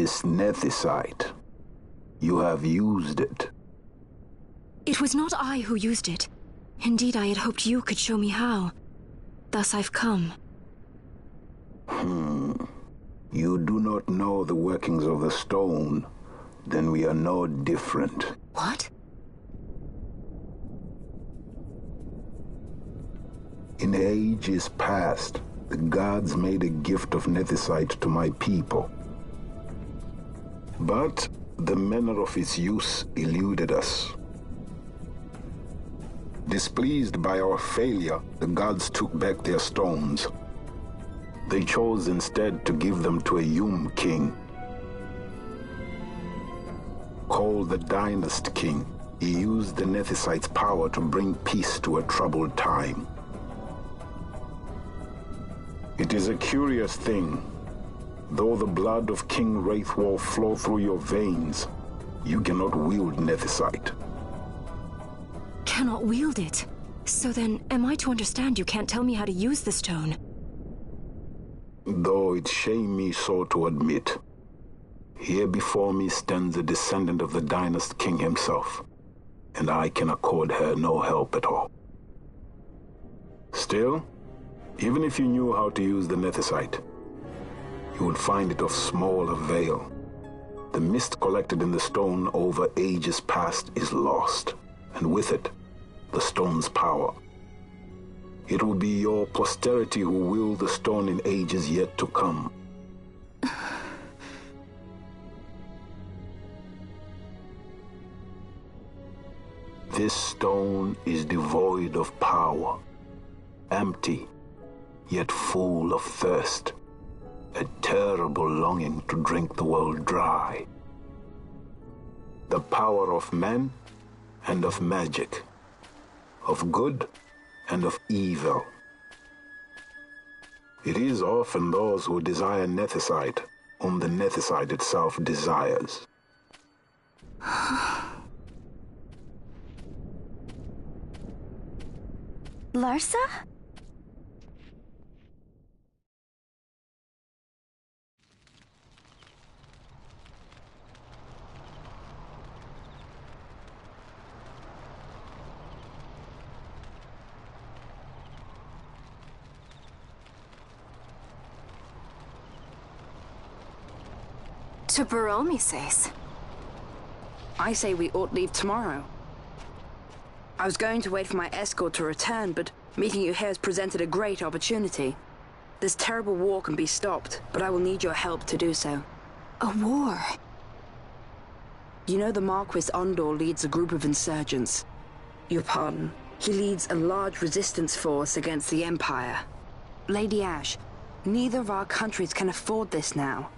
This nethicite. You have used it. It was not I who used it. Indeed, I had hoped you could show me how. Thus I've come. You do not know the workings of the stone. Then we are no different. What? In ages past, the gods made a gift of nethicite to my people. But the manner of its use eluded us. Displeased by our failure, the gods took back their stones. They chose instead to give them to a Yum king. Called the Dynast King, he used the nethicite's power to bring peace to a troubled time. It is a curious thing. Though the blood of King Wraithwolf flow through your veins, you cannot wield nethicite. Cannot wield it? So then, am I to understand you can't tell me how to use the stone? Though it shame me so to admit, here before me stands a descendant of the Dynast King himself, and I can accord her no help at all. Still, even if you knew how to use the nethicite, you would find it of small avail. The mist collected in the stone over ages past is lost, and with it, the stone's power. It will be your posterity who will the stone in ages yet to come. This stone is devoid of power, empty, yet full of thirst, a terrible longing to drink the world dry. The power of men and of magic, of good and of evil. It is often those who desire nethicite whom the nethicite itself desires. Larsa? To Baromi says. I say we ought leave tomorrow. I was going to wait for my escort to return, but meeting you here has presented a great opportunity. This terrible war can be stopped, but I will need your help to do so. A war? You know the Marquis Ondor leads a group of insurgents. Your pardon. He leads a large resistance force against the Empire. Lady Ash, neither of our countries can afford this now.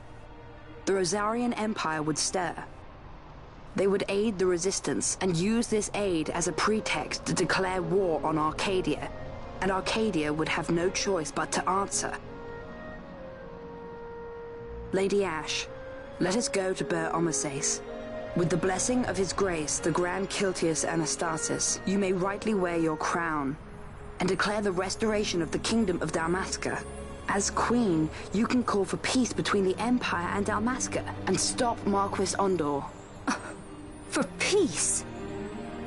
The Rosarian Empire would stir. They would aid the resistance and use this aid as a pretext to declare war on Arcadia, and Arcadia would have no choice but to answer. Lady Ash, let us go to Bur Omasace. With the blessing of His Grace, the Grand Kiltius Anastasis, you may rightly wear your crown and declare the restoration of the Kingdom of Dalmasca. As Queen, you can call for peace between the Empire and Dalmasca and stop Marquis Ondor. For peace?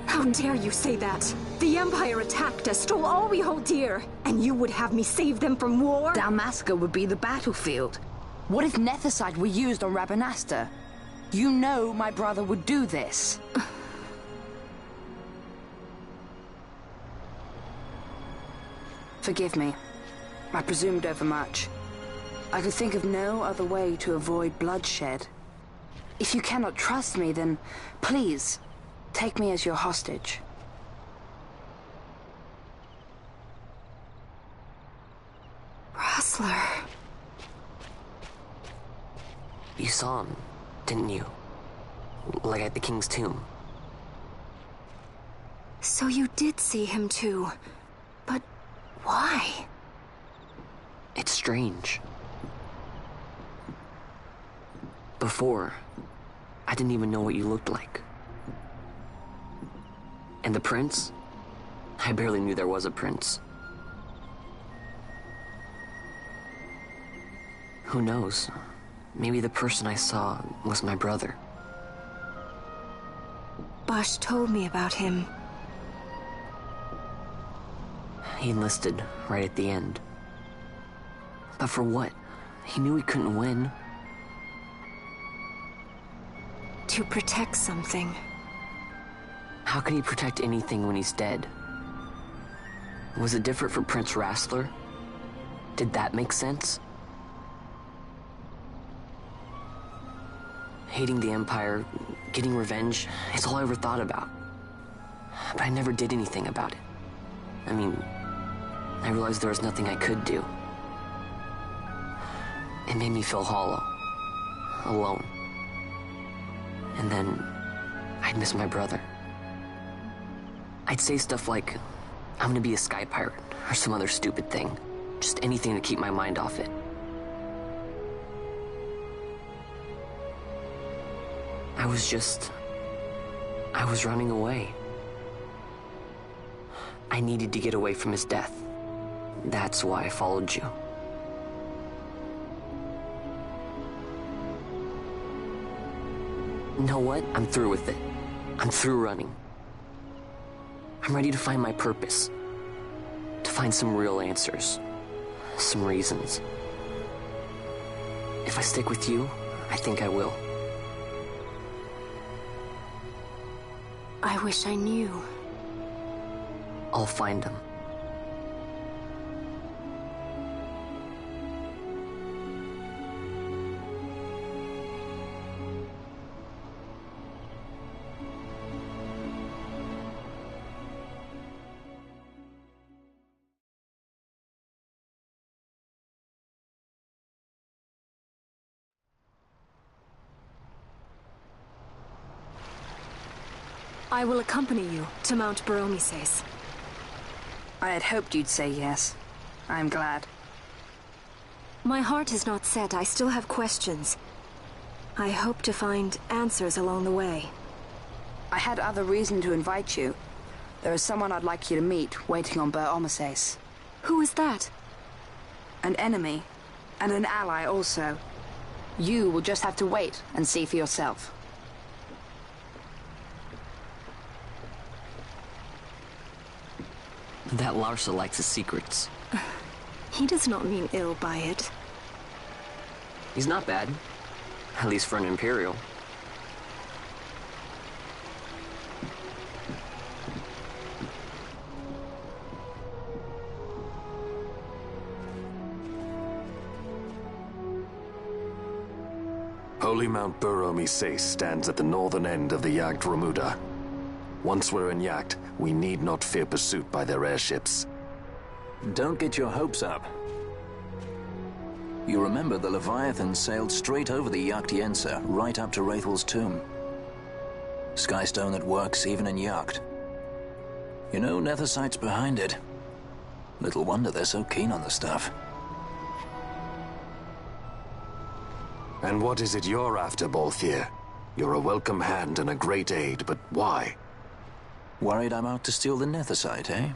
How dare you say that? The Empire attacked us, stole all we hold dear, and you would have me save them from war? Dalmasca would be the battlefield. What if nethicite were used on Rabanasta? You know my brother would do this. Forgive me. I presumed overmuch. I could think of no other way to avoid bloodshed. If you cannot trust me, then please, take me as your hostage. Rustler. You saw him, didn't you? Like at the King's tomb. So you did see him too. But why? It's strange. Before, I didn't even know what you looked like. And the prince? I barely knew there was a prince. Who knows? maybe the person I saw was my brother. Bosch told me about him. He enlisted right at the end. But for what? He knew he couldn't win. To protect something. How can he protect anything when he's dead? Was it different for Prince Rassler? Did that make sense? Hating the Empire, getting revenge, it's all I ever thought about. But I never did anything about it. I mean, I realized there was nothing I could do. It made me feel hollow, alone. And then I'd miss my brother. I'd say stuff like, I'm gonna be a sky pirate, or some other stupid thing. Just anything to keep my mind off it. I was running away. I needed to get away from his death. That's why I followed you. You know what? I'm through with it. I'm through running. I'm ready to find my purpose. To find some real answers. Some reasons. If I stick with you, I think I will. I wish I knew. I'll find him. I will accompany you to Mount Baromises. I had hoped you'd say yes. I'm glad. My heart is not set. I still have questions. I hope to find answers along the way. I had other reason to invite you. There is someone I'd like you to meet, waiting on Baromises. Who is that? An enemy, and an ally also. You will just have to wait and see for yourself. That Larsa likes his secrets. He does not mean ill by it. He's not bad. At least for an Imperial. Holy Mount Baromises stands at the northern end of the Yacht Remuda. Once we're in Yacht, we need not fear pursuit by their airships. Don't get your hopes up. You remember the Leviathan sailed straight over the Yacht Yensa, right up to Wraithel's tomb. Skystone that works even in Yacht. You know, Nethersight's behind it. Little wonder they're so keen on the stuff. And what is it you're after, Balthier? You're a welcome hand and a great aid, but why? Worried I'm out to steal the Nethersight, eh?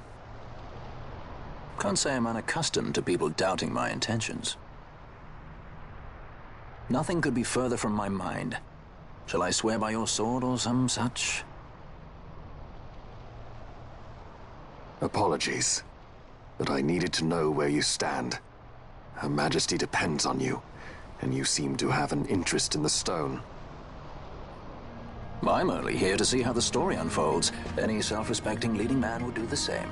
Can't say I'm unaccustomed to people doubting my intentions. Nothing could be further from my mind. Shall I swear by your sword or some such? Apologies, but I needed to know where you stand. Her Majesty depends on you, and you seem to have an interest in the stone. I'm only here to see how the story unfolds. Any self-respecting leading man would do the same.